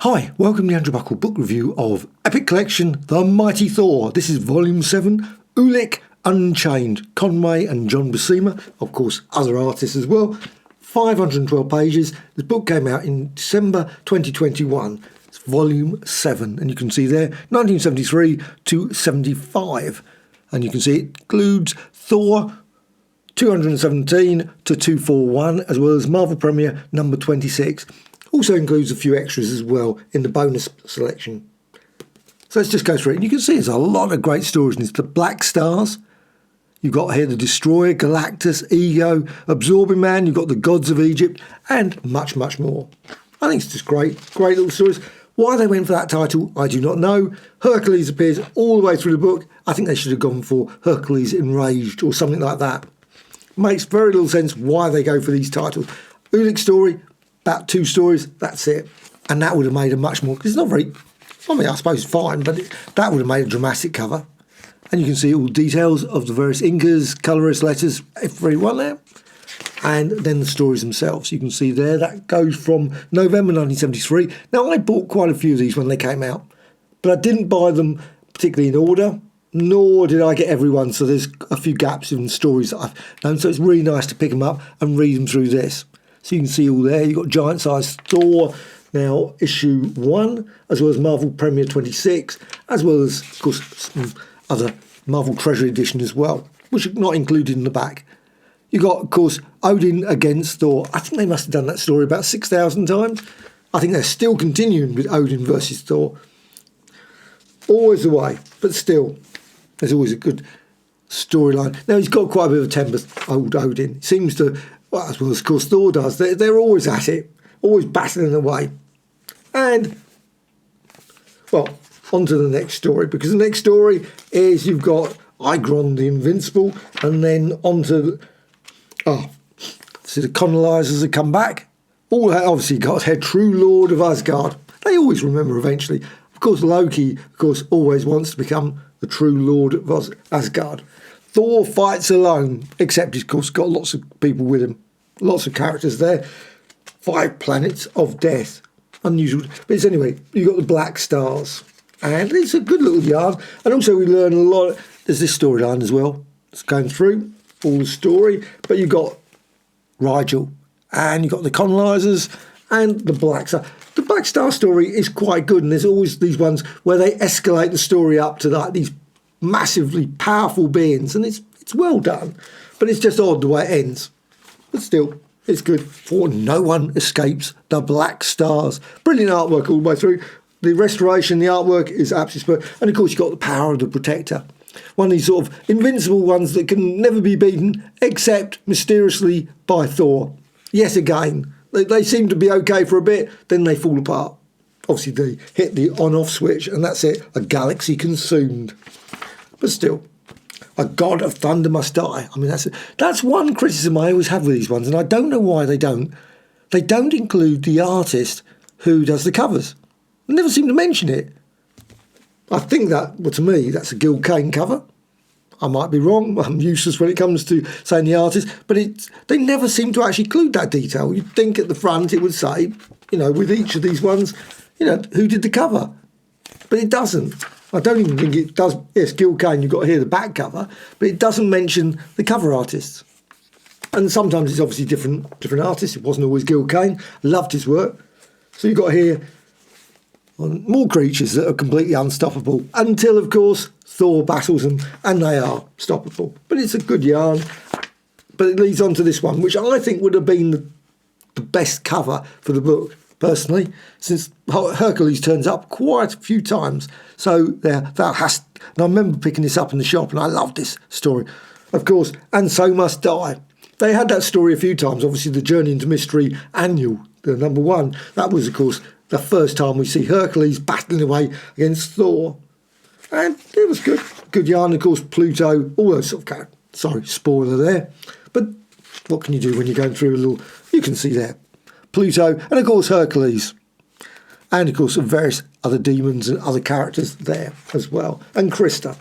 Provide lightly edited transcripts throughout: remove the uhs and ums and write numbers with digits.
Hi, welcome to the Andrew Buckle book review of Epic Collection The Mighty Thor. This is Volume 7, Ulik Unchained, Conway and John Buscema, of course other artists as well. 512 pages. This book came out in December 2021. It's Volume 7, and you can see there 1973 to 75. And you can see it includes Thor 217 to 241, as well as Marvel Premiere number 26. Also includes a few extras as well in the bonus selection. So let's just go through it. And you can see there's a lot of great stories in this. The Black Stars. You've got here the Destroyer, Galactus, Ego, Absorbing Man. You've got the Gods of Egypt and much, much more. I think it's just great. Great little stories. Why they went for that title, I do not know. Hercules appears all the way through the book. I think they should have gone for Hercules Enraged or something like that. Makes very little sense why they go for these titles. Ulik's story, about 2 stories, that's it. And that would have made a much more, because it's not very, I mean, I suppose it's fine, but that would have made a dramatic cover. And you can see all the details of the various inkers, colourists, letters, everyone there. And then the stories themselves. You can see there, that goes from November 1973. Now, I bought quite a few of these when they came out, but I didn't buy them particularly in order, nor did I get everyone, so there's a few gaps in the stories that I've known. So it's really nice to pick them up and read them through this. So you can see all there. You've got giant-sized Thor, now issue 1, as well as Marvel Premiere 26, as well as, of course, some other Marvel Treasury edition as well, which are not included in the back. You've got, of course, Odin against Thor. I think they must have done that story about 6,000 times. I think they're still continuing with Odin versus Thor. Always the way, but still, there's always a good storyline. Now, he's got quite a bit of a temper, old Odin. He seems to, well, as well as, of course, Thor does. They're always at it, always battling away. And, well, on to the next story, because the next story is you've got Igron the Invincible, and then on to, so the colonizers have come back. All obviously got head true Lord of Asgard. They always remember eventually. Of course, Loki, of course, always wants to become the true Lord of Asgard. Thor fights alone, except he's, of course, got lots of people with him. Lots of characters there. 5 planets of death. Unusual. But it's anyway, you've got the Black Stars. And it's a good little yarn. And also we learn a lot. There's this storyline as well. It's going through all the story. But you've got Rigel. And you've got the colonizers and the Black Star. The Black Star story is quite good. And there's always these ones where they escalate the story up to that, these massively powerful beings. And it's well done. But it's just odd the way it ends. But still, it's good. For no one escapes the Black Stars. Brilliant artwork all the way through. The restoration, the artwork is absolutely superb. And of course, you've got the power of the Protector. One of these sort of invincible ones that can never be beaten, except mysteriously by Thor. Yet again, they seem to be okay for a bit, then they fall apart. Obviously, they hit the on-off switch, and that's it. A galaxy consumed. But still, a god of thunder must die. I mean, that's one criticism I always have with these ones, and I don't know why they don't. They don't include the artist who does the covers. They never seem to mention it. I think that, well, to me, that's a Gil Kane cover. I might be wrong. I'm useless when it comes to saying the artist, but they never seem to actually include that detail. You'd think at the front it would say, you know, with each of these ones, you know, who did the cover. But it doesn't. I don't even think it does. Yes, Gil Kane, you've got here the back cover, but it doesn't mention the cover artists. And sometimes it's obviously different artists. It wasn't always Gil Kane. Loved his work. So you've got here more creatures that are completely unstoppable until, of course, Thor battles them, and they are stoppable. But it's a good yarn. But it leads on to this one, which I think would have been the best cover for the book, personally, since Hercules turns up quite a few times. So that has. And I remember picking this up in the shop, and I loved this story. Of course, And So Must Die. They had that story a few times. Obviously, the Journey into Mystery annual, the number 1. That was, of course, the first time we see Hercules battling away against Thor. And it was good. Good yarn, of course, Pluto, all those sort of characters. Sorry, spoiler there. But what can you do when you're going through a little... You can see there. Pluto, and of course Hercules. And of course various other demons and other characters there as well. And Krista.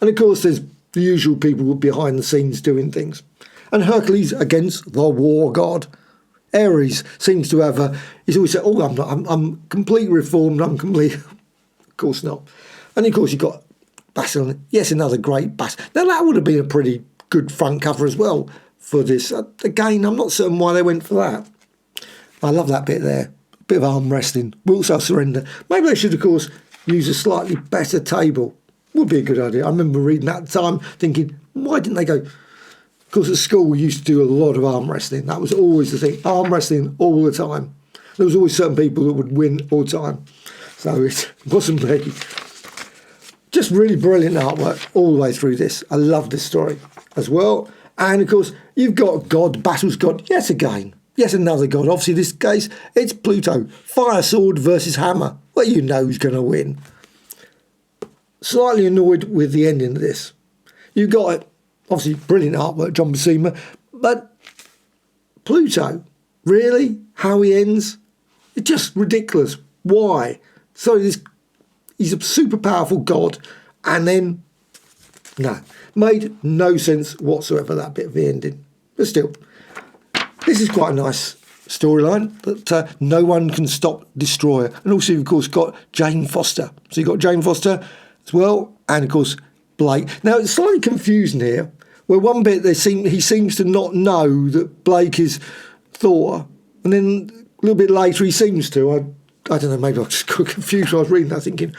And of course there's the usual people behind the scenes doing things. And Hercules against the war god. Aries seems to have he's always said, oh, I'm completely reformed, I'm complete. Of course not. And of course you've got Bastion. Yes, another great Bastion. Now that would have been a pretty good front cover as well for this. Again, I'm not certain why they went for that. I love that bit there. A bit of arm wrestling. Will shall surrender. Maybe they should, of course, use a slightly better table. Would be a good idea. I remember reading that at the time thinking, why didn't they go? Of course, at school we used to do a lot of arm wrestling. That was always the thing. Arm wrestling all the time. There was always certain people that would win all the time. So it wasn't me. Just really brilliant artwork all the way through this. I love this story as well. And of course, you've got God battles God yet again. Yes, another god. Obviously, in this case, it's Pluto. Fire sword versus hammer. Well, you know who's going to win. Slightly annoyed with the ending of this. You've got, obviously, brilliant artwork, John Buscema. But Pluto, really? How he ends? It's just ridiculous. Why? So he's a super powerful god. And then, no. Made no sense whatsoever, that bit of the ending. But still, this is quite a nice storyline that no one can stop Destroyer. And also, of course, got Jane Foster. So you've got Jane Foster as well, and of course, Blake. Now, it's slightly confusing here, where one bit he seems to not know that Blake is Thor, and then a little bit later he seems to. I don't know, maybe I just got confused when I was reading that, thinking,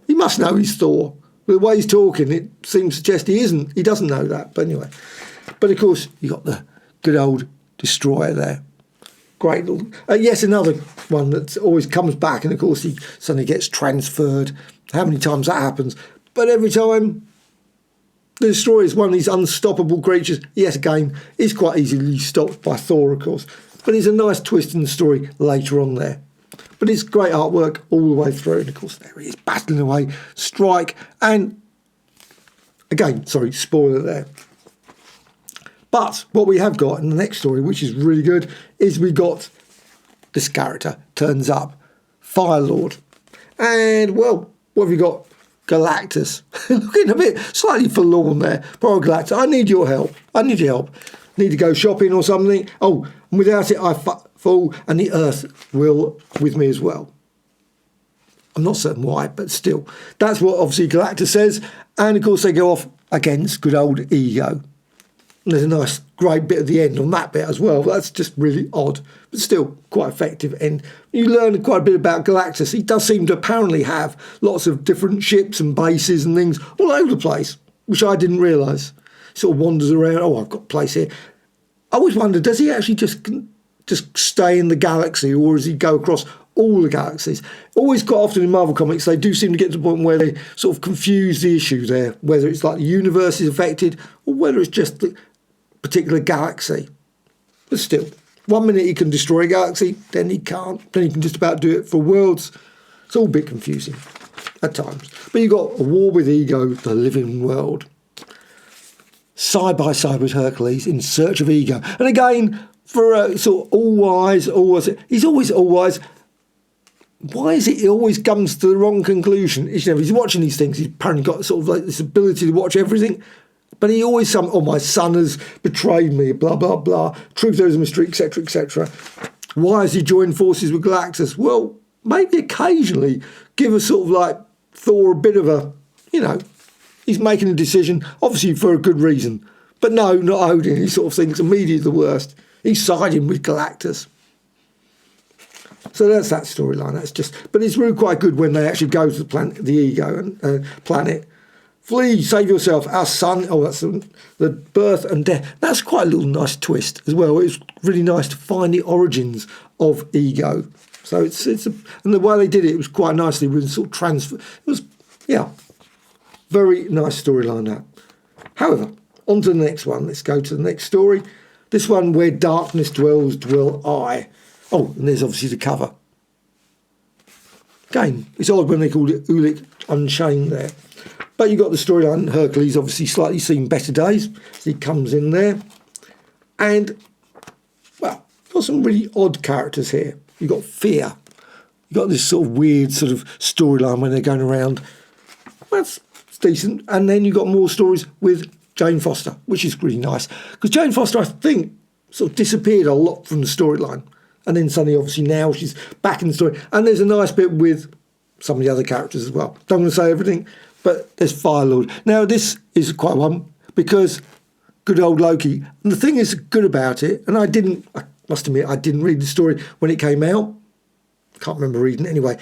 he must know he's Thor. The way he's talking, it seems to suggest he isn't. He doesn't know that. But anyway. But of course, you got the good old Destroyer there. Great little... yes, another one that always comes back, and of course he suddenly gets transferred. How many times that happens? But every time, the Destroyer is one of these unstoppable creatures. Yes, again, is quite easily stopped by Thor, of course. But it's a nice twist in the story later on there. But it's great artwork all the way through. And of course, there he is, battling away, strike, and again, sorry, spoiler there. But what we have got in the next story, which is really good, is we got this character turns up, Firelord. And, well, what have we got? Galactus. Looking a bit slightly forlorn there. Poor Galactus, I need your help. I need your help. Need to go shopping or something. Oh, and without it, I fall, and the earth will with me as well. I'm not certain why, but still. That's what, obviously, Galactus says. And, of course, they go off against good old Ego. And there's a nice, great bit at the end on that bit as well. That's just really odd, but still quite effective. And you learn quite a bit about Galactus. He does seem to apparently have lots of different ships and bases and things all over the place, which I didn't realise. Sort of wanders around. Oh, I've got a place here. I always wonder, does he actually just stay in the galaxy, or does he go across all the galaxies? Always quite often in Marvel Comics, they do seem to get to the point where they sort of confuse the issue there, whether it's like the universe is affected or whether it's just the particular galaxy. But still, 1 minute he can destroy a galaxy, then he can't. Then he can just about do it for worlds. It's all a bit confusing at times. But you've got a war with Ego, the living world. Side by side with Hercules in search of Ego. And again, for sort of all-wise, he's always all-wise. Why is it he always comes to the wrong conclusion? You know, he's watching these things. He's apparently got sort of like this ability to watch everything. But he always oh, my son has betrayed me, blah, blah, blah. Truth, there is a mystery, etc., etc. Why has he joined forces with Galactus? Well, maybe occasionally give us sort of like Thor a bit of a, you know, he's making a decision, obviously for a good reason. But no, not Odin. He sort of thinks immediately the worst. He's siding with Galactus. So that's that storyline. That's just, but it's really quite good when they actually go to the planet, the Ego and planet. Flee, save yourself, our son. Oh, that's the birth and death. That's quite a little nice twist as well. It's really nice to find the origins of Ego. So and the way they did it was quite nicely with sort of transfer. It was, yeah, very nice storyline that. However, on to the next one. Let's go to the next story. This one, where darkness dwells, dwell I. Oh, and there's obviously the cover. Again, it's odd when they called it Ulik Unchained there. But you've got the storyline. Hercules obviously slightly seen better days. So he comes in there. And, well, got some really odd characters here. You've got Fear. You've got this sort of weird sort of storyline when they're going around. That's decent. And then you've got more stories with Jane Foster, which is really nice. Because Jane Foster, I think, sort of disappeared a lot from the storyline. And then suddenly, obviously, now she's back in the story. And there's a nice bit with some of the other characters as well. Don't want to say everything, but there's Firelord. Now, this is quite one because good old Loki. And the thing is good about it, and I must admit, I didn't read the story when it came out. Can't remember reading it anyway.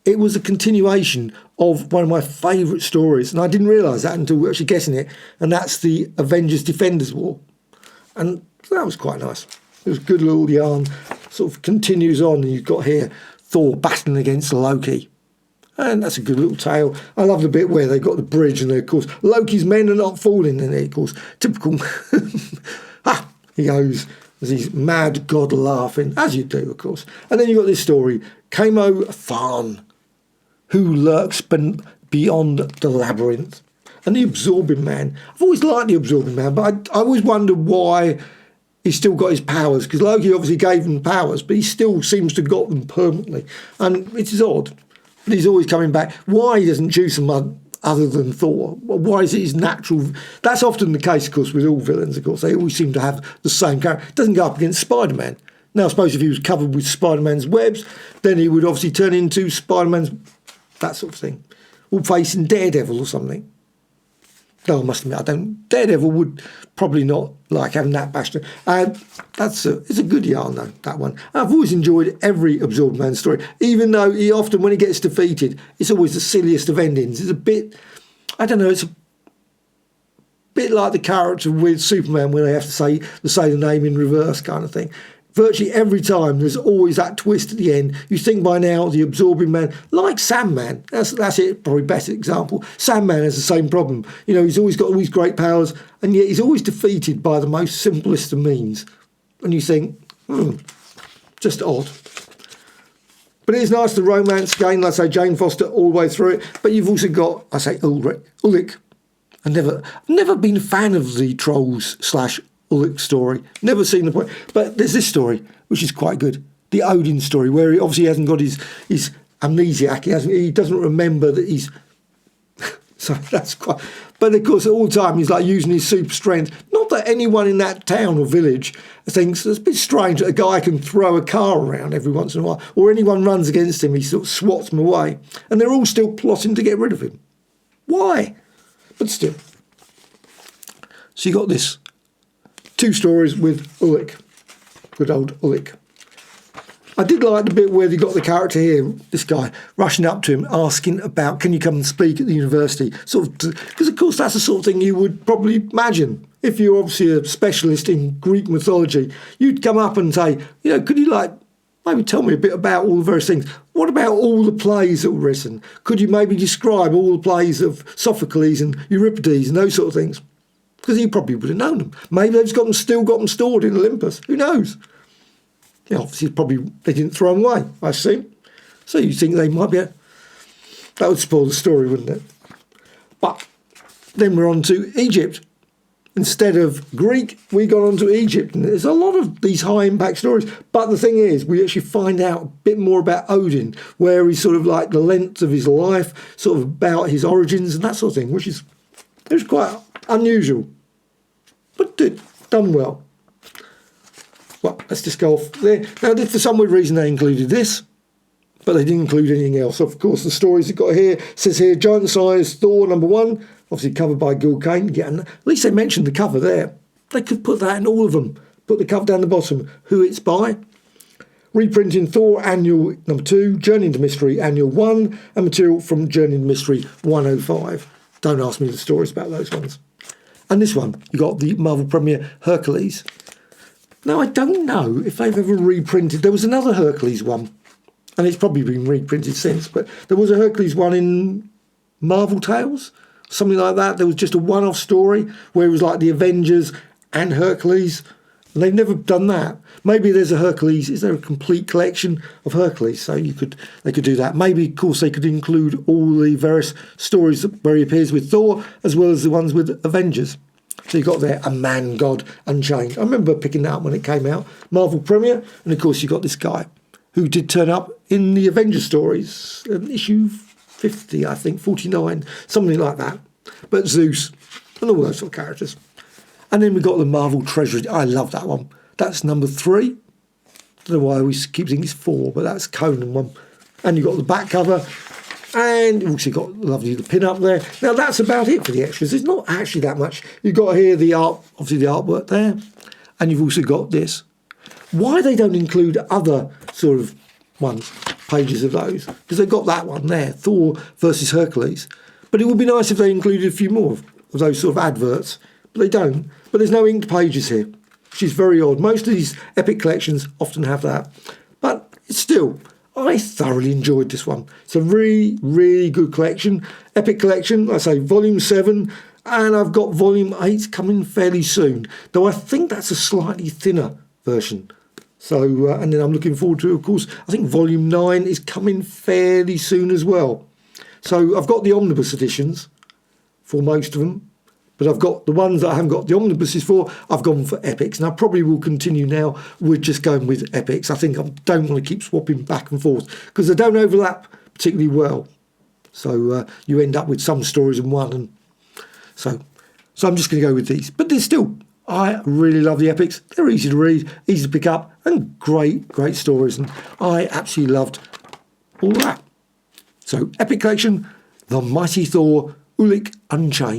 It was a continuation of one of my favourite stories, and I didn't realise that until we were actually guessing it, and that's the Avengers Defenders War. And that was quite nice. It was a good little yarn, sort of continues on, and you've got here Thor battling against Loki. And that's a good little tale. I love the bit where they got the bridge, and of course, Loki's men are not falling, and of course, typical, he goes, as he's mad god laughing, as you do, of course. And then you've got this story, Camo Tharn, who lurks beyond the labyrinth. And the Absorbing Man. I've always liked the Absorbing Man, but I always wondered why he's still got his powers, because Loki obviously gave him powers, but he still seems to have got them permanently. And it is odd, but he's always coming back. Why he doesn't choose someone other than Thor? Why is it his natural... That's often the case, of course, with all villains, of course. They always seem to have the same character. It doesn't go up against Spider-Man. Now, I suppose if he was covered with Spider-Man's webs, then he would obviously turn into Spider-Man's... that sort of thing. Or facing Daredevil or something. No, I must admit, I don't... Daredevil would probably not like having that bashed. It's a good yarn, though, that one. I've always enjoyed every Absorbed Man story, even though he often, when he gets defeated, it's always the silliest of endings. It's a bit... I don't know, it's a bit like the character with Superman where they have to say the name in reverse kind of thing. Virtually every time there's always that twist at the end. You think by now the Absorbing Man, like Sandman, that's it, probably best example. Sandman has the same problem. You know, he's always got all these great powers, and yet he's always defeated by the most simplest of means. And you think, just odd. But it is nice, the romance again, like I say, Jane Foster all the way through it. But you've also got, I say, Ulik. I've never been a fan of the Trolls / Ulik story. Never seen the point. But there's this story, which is quite good. The Odin story, where he obviously hasn't got his amnesiac. He doesn't remember that he's... so that's quite... But of course, all the time, he's like using his super strength. Not that anyone in that town or village thinks it's a bit strange that a guy can throw a car around every once in a while, or anyone runs against him, he sort of swats them away. And they're all still plotting to get rid of him. Why? But still. So you got this. 2 stories with Ulik. Good old Ulik. I did like the bit where they got the character here, this guy, rushing up to him, asking about, can you come and speak at the university? Sort of, because of course that's the sort of thing you would probably imagine. If you're obviously a specialist in Greek mythology, you'd come up and say, you know, could you maybe tell me a bit about all the various things? What about all the plays that were written? Could you maybe describe all the plays of Sophocles and Euripides and those sort of things? Because he probably would have known them. Maybe they've still got them stored in Olympus. Who knows? Yeah, obviously, they didn't throw them away, I assume. So you think they might be... That would spoil the story, wouldn't it? But then we're on to Egypt. Instead of Greek, we got on to Egypt. And there's a lot of these high-impact stories. But the thing is, we actually find out a bit more about Odin, where he's sort of like the length of his life, sort of about his origins and that sort of thing, which is quite unusual. But done well. Well, let's just go off there. Now, for some weird reason, they included this, but they didn't include anything else. Of course, the stories it got here says here, giant size Thor #1, obviously covered by Ulik Unchained. At least they mentioned the cover there. They could put that in all of them. Put the cover down the bottom, who it's by. Reprinting Thor Annual #2, Journey into Mystery Annual 1, and material from Journey into Mystery 105. Don't ask me the stories about those ones. And this one, you got the Marvel premiere Hercules. Now, I don't know if they've ever reprinted. There was another Hercules one, and it's probably been reprinted since, but there was a Hercules one in Marvel Tales, something like that. There was just a one-off story where it was like the Avengers and Hercules, and they've never done that. Maybe there's a Hercules. Is there a complete collection of Hercules? So they could do that. Maybe, of course, they could include all the various stories where he appears with Thor, as well as the ones with Avengers. So you got there a man god Unchained. I remember picking that up when it came out. Marvel premiere, and of course you got this guy who did turn up in the Avengers stories, issue 50, I think, 49, something like that. But Zeus and all those sort of characters. And then we got the Marvel Treasury. I love that one. That's number 3. Don't know why I always keep thinking it's 4, but that's Conan one. And you've got the back cover, and you've also got lovely the pin up there. Now that's about it for the extras. There's not actually that much. You've got here the art, obviously the artwork there, and you've also got this. Why they don't include other sort of ones, pages of those? Because they've got that one there, Thor versus Hercules. But it would be nice if they included a few more of those sort of adverts. But they don't. But there's no inked pages here, which is very odd. Most of these epic collections often have that. But still, I thoroughly enjoyed this one. It's a really, really good collection. Epic collection, I say volume 7. And I've got volume 8 coming fairly soon. Though I think that's a slightly thinner version. So, and then I'm looking forward to, of course, I think volume 9 is coming fairly soon as well. So I've got the omnibus editions for most of them. But I've got the ones that I haven't got the omnibuses for, I've gone for epics. And I probably will continue now with just going with epics. I think I don't want to keep swapping back and forth because they don't overlap particularly well. So you end up with some stories in one. And so I'm just going to go with these. But there's still, I really love the epics. They're easy to read, easy to pick up, and great, great stories. And I absolutely loved all that. So, epic collection, The Mighty Thor, Ulik Unchained.